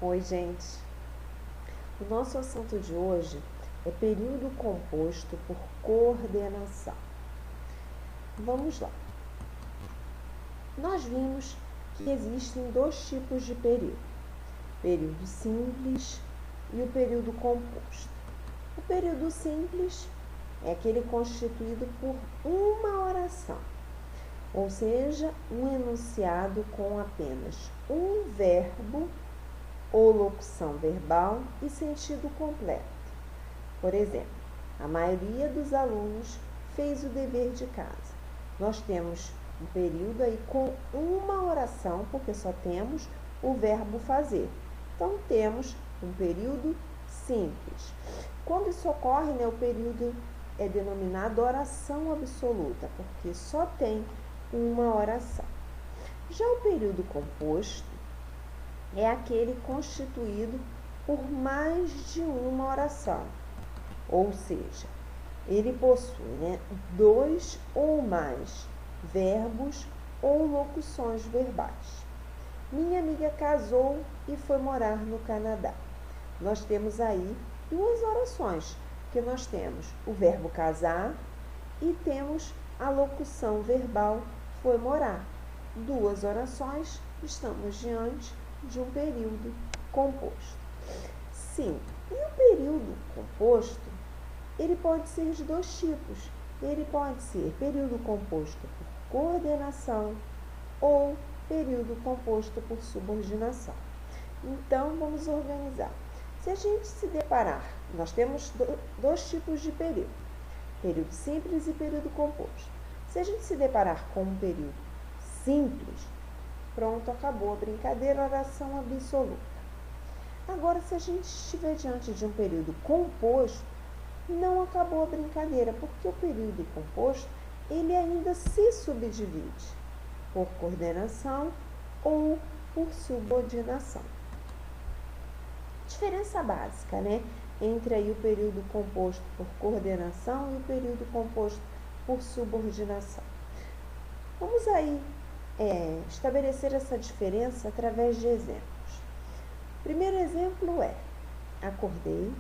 Oi, gente. O nosso assunto de hoje é período composto por coordenação. Vamos lá. Nós vimos que existem dois tipos de período: período simples e o período composto. O período simples é aquele constituído por uma oração, ou seja, um enunciado com apenas um verbo ou locução verbal e sentido completo. Por exemplo, a maioria dos alunos fez o dever de casa. Nós temos um período aí com uma oração, porque só temos o verbo fazer. Então, temos um período simples. Quando isso ocorre, o período é denominado oração absoluta, porque só tem uma oração. Já o período composto é aquele constituído por mais de uma oração, ou seja, ele possui dois ou mais verbos ou locuções verbais. Minha amiga casou e foi morar no Canadá. Nós temos aí duas orações, que nós temos o verbo casar e temos a locução verbal foi morar. Duas orações, estamos diante de um período composto. Sim, e o período composto, ele pode ser de dois tipos. Ele pode ser período composto por coordenação ou período composto por subordinação. Então, vamos organizar. Se a gente se deparar, nós temos dois tipos de período: período simples e período composto. Se a gente se deparar com um período simples, pronto, acabou a brincadeira, oração absoluta. Agora, se a gente estiver diante de um período composto, não acabou a brincadeira, porque o período composto, ele ainda se subdivide por coordenação ou por subordinação. Diferença básica, entre aí o período composto por coordenação e o período composto por subordinação. Vamos aí estabelecer essa diferença através de exemplos. O primeiro exemplo é: acordei,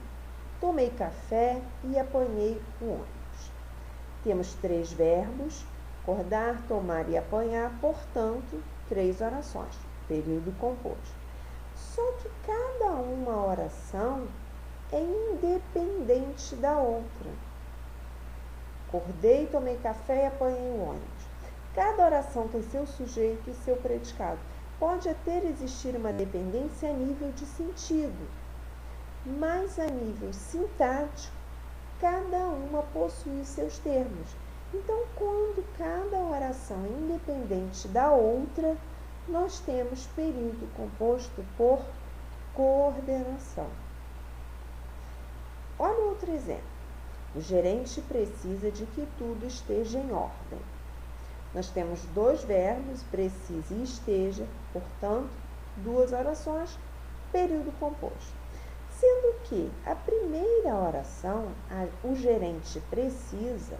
tomei café e apanhei o ônibus. Temos três verbos: acordar, tomar e apanhar, portanto, três orações, período composto. Só que cada uma oração é independente da outra. Acordei, tomei café e apanhei o ônibus. Cada oração tem seu sujeito e seu predicado. Pode até existir uma dependência a nível de sentido, mas a nível sintático, cada uma possui seus termos. Então, quando cada oração é independente da outra, nós temos período composto por coordenação. Olha outro exemplo. O gerente precisa de que tudo esteja em ordem. Nós temos dois verbos, precisa e esteja, portanto, duas orações, período composto. Sendo que a primeira oração, o gerente precisa,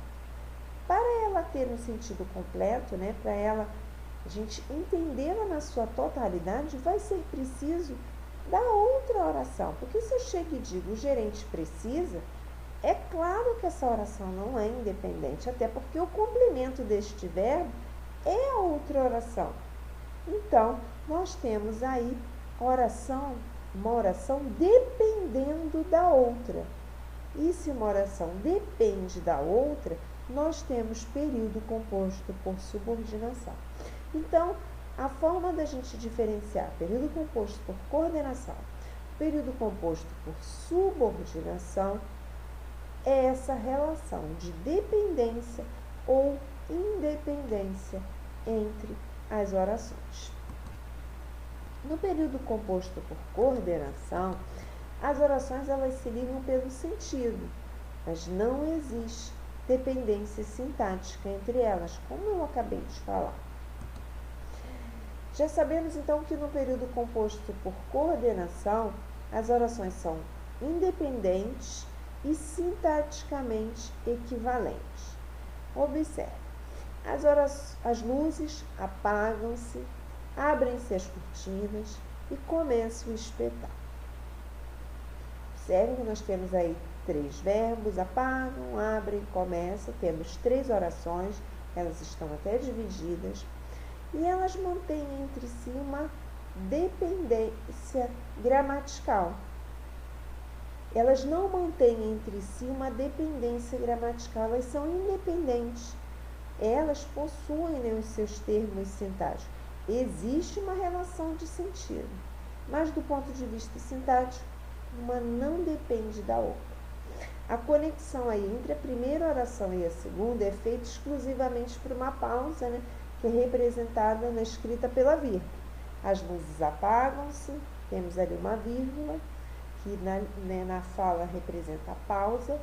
para ela ter um sentido completo, para a gente entendê-la na sua totalidade, vai ser preciso da outra oração. Porque se eu chego e digo o gerente precisa, é claro que essa oração não é independente, até porque o complemento deste verbo é a outra oração. Então, nós temos aí uma oração dependendo da outra. E se uma oração depende da outra, nós temos período composto por subordinação. Então, a forma da gente diferenciar período composto por coordenação, período composto por subordinação, é essa relação de dependência ou independência entre as orações. No período composto por coordenação, as orações elas se ligam pelo sentido, mas não existe dependência sintática entre elas, como eu acabei de falar. Já sabemos então que no período composto por coordenação, as orações são independentes e sintaticamente equivalentes. Observe, as luzes apagam-se, abrem-se as cortinas, e começa o espetáculo. Observe que nós temos aí 3 verbos: apagam, abrem, começa. Temos 3 orações, elas estão até divididas e elas mantêm entre si uma dependência gramatical. Elas não mantêm entre si uma dependência gramatical, elas são independentes. Elas possuem, né, os seus termos sintáticos. Existe uma relação de sentido, mas do ponto de vista sintático, uma não depende da outra. A conexão aí entre a primeira oração e a segunda é feita exclusivamente por uma pausa, né, que é representada na escrita pela vírgula. As luzes apagam-se, temos ali uma vírgula, que na fala representa a pausa,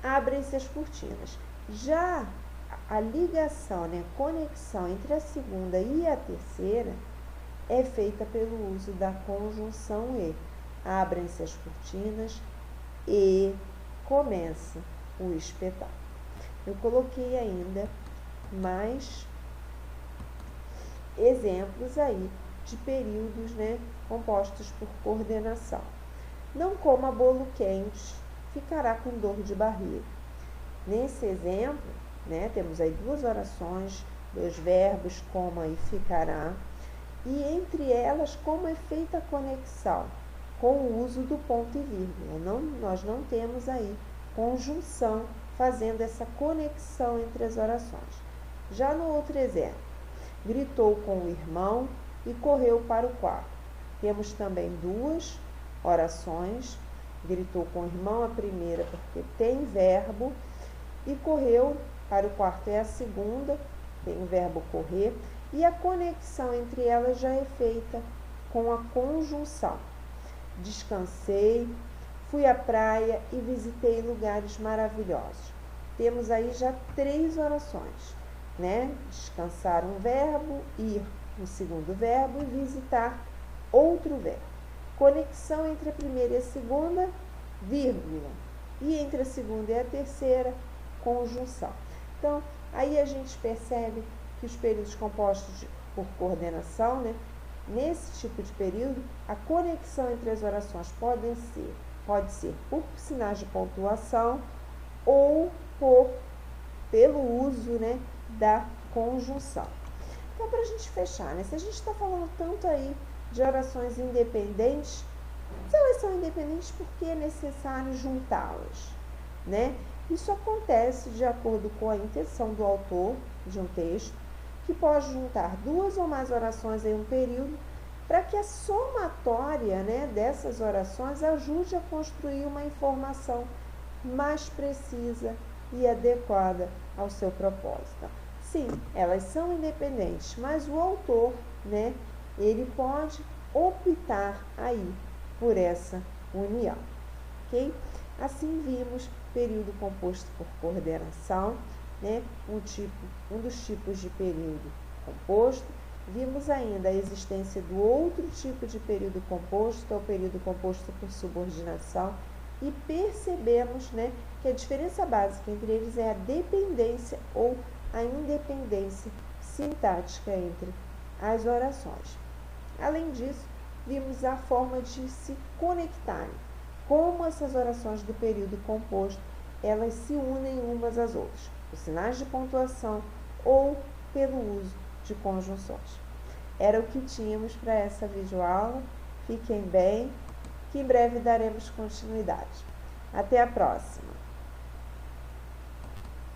abrem-se as cortinas. Já a ligação, né, a conexão entre a segunda e a terceira é feita pelo uso da conjunção e. Abrem-se as cortinas e começa o espetáculo. Eu coloquei ainda mais exemplos aí de períodos, né, compostos por coordenação. Não coma bolo quente, ficará com dor de barriga. Nesse exemplo, né, temos aí 2 orações, 2 verbos, coma e ficará, e entre elas como é feita a conexão? Com o uso do ponto e vírgula. Nós não temos aí conjunção fazendo essa conexão entre as orações. Já no outro exemplo, gritou com o irmão e correu para o quarto. Temos também 2 orações, gritou com o irmão, a primeira porque tem verbo, e correu para o quarto é a segunda, tem o verbo correr, e a conexão entre elas já é feita com a conjunção. Descansei, fui à praia e visitei lugares maravilhosos. Temos aí já 3 orações, né? Descansar um verbo, ir um segundo verbo e visitar outro verbo. Conexão entre a primeira e a segunda, vírgula. E entre a segunda e a terceira, conjunção. Então, aí a gente percebe que os períodos compostos por coordenação, né? Nesse tipo de período, a conexão entre as orações pode ser por sinais de pontuação ou pelo uso, né, da conjunção. Então, para a gente fechar, né, se a gente está falando tanto aí de orações independentes, se elas são independentes, por que é necessário juntá-las, né? Isso acontece de acordo com a intenção do autor de um texto, que pode juntar 2 ou mais orações em um período, para que a somatória, né, dessas orações ajude a construir uma informação mais precisa e adequada ao seu propósito. Sim, elas são independentes, mas o autor, né, ele pode optar aí por essa união, ok? Assim vimos período composto por coordenação, né, um dos tipos de período composto. Vimos ainda a existência do outro tipo de período composto, que é o período composto por subordinação, e percebemos, né, que a diferença básica entre eles é a dependência ou a independência sintática entre as orações. Além disso, vimos a forma de se conectarem, como essas orações do período composto, elas se unem umas às outras, por sinais de pontuação ou pelo uso de conjunções. Era o que tínhamos para essa videoaula. Fiquem bem, que em breve daremos continuidade. Até a próxima!